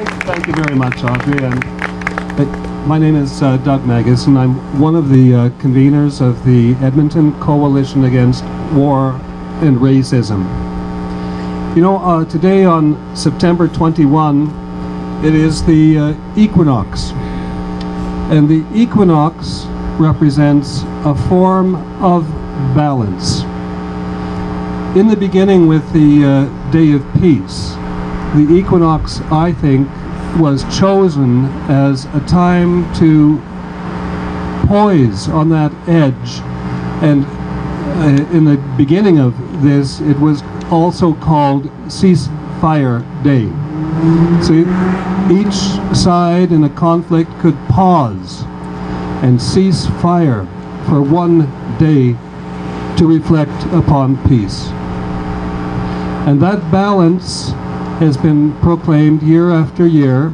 Thank you very much, Audrey. And my name is Doug Meggison. I'm one of the conveners of the Edmonton Coalition Against War and Racism. You know, today on September 21, it is the equinox. And the equinox represents a form of balance. In the beginning with the Day of Peace, the equinox, I think, was chosen as a time to poise on that edge. And in the beginning of this, it was also called Ceasefire Day. So each side in a conflict could pause and cease fire for one day to reflect upon peace. And that balance has been proclaimed year after year.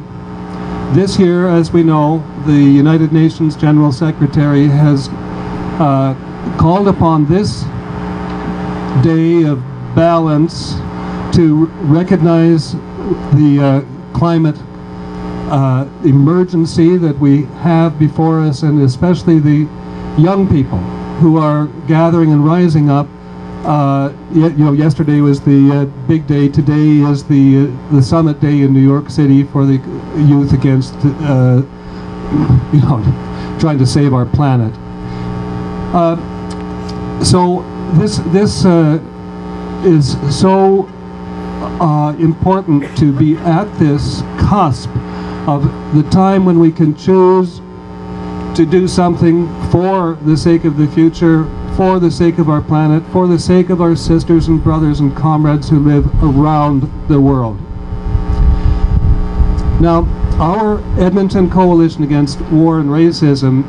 This year, as we know, the United Nations General Secretary has called upon this day of balance to recognize the climate emergency that we have before us, and especially the young people who are gathering and rising up. You know, yesterday was the big day. Today is the summit day in New York City for the youth against, you know, trying to save our planet. So this is so important to be at this cusp of the time when we can choose to do something for the sake of the future, for the sake of our planet, for the sake of our sisters and brothers and comrades who live around the world. Now, our Edmonton Coalition Against War and Racism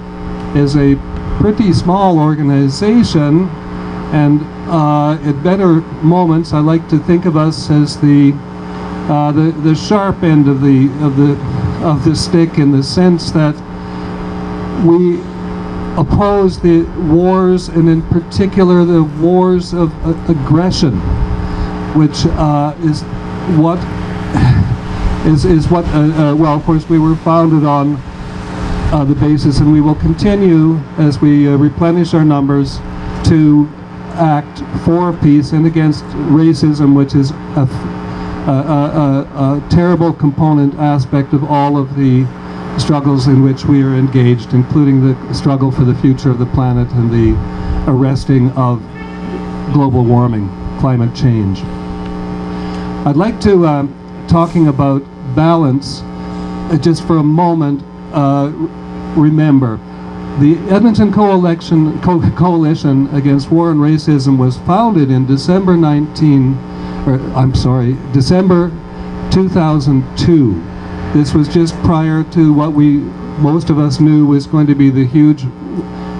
is a pretty small organization, and at better moments I like to think of us as the sharp end of the stick, in the sense that we oppose the wars, and in particular the wars of aggression, which is what well, of course, we were founded on the basis, and we will continue as we replenish our numbers to act for peace and against racism, which is a terrible component aspect of all of the struggles in which we are engaged, including the struggle for the future of the planet and the arresting of global warming, climate change. I'd like to, talking about balance, just for a moment, remember, the Edmonton Coalition Against War and Racism was founded in December 2002. This was just prior to what most of us knew was going to be the huge,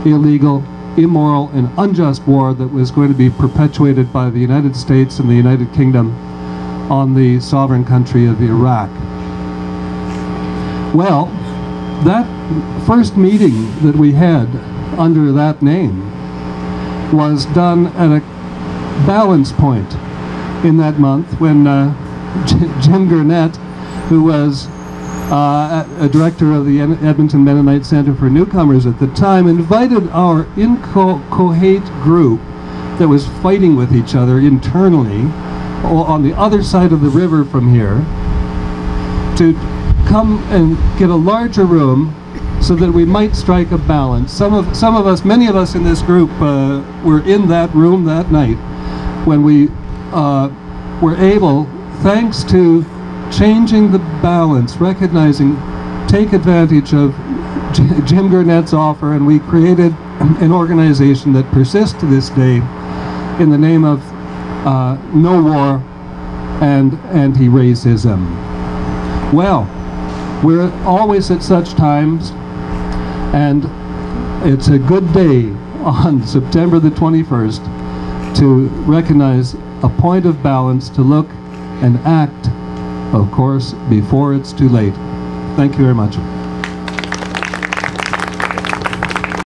illegal, immoral, and unjust war that was going to be perpetuated by the United States and the United Kingdom on the sovereign country of Iraq. Well, that first meeting that we had under that name was done at a balance point in that month when Jim Gurnett, who was a director of the Edmonton Mennonite Center for Newcomers at the time, invited our incoherent group that was fighting with each other internally on the other side of the river from here to come and get a larger room so that we might strike a balance. Many of us in this group were in that room that night when we were able, thanks to changing the balance, recognizing, take advantage of Jim Gurnett's offer, and we created an organization that persists to this day in the name of No War and Anti-Racism. Well, we're always at such times, and it's a good day on September the 21st to recognize a point of balance, to look and act, of course, before it's too late. Thank you very much.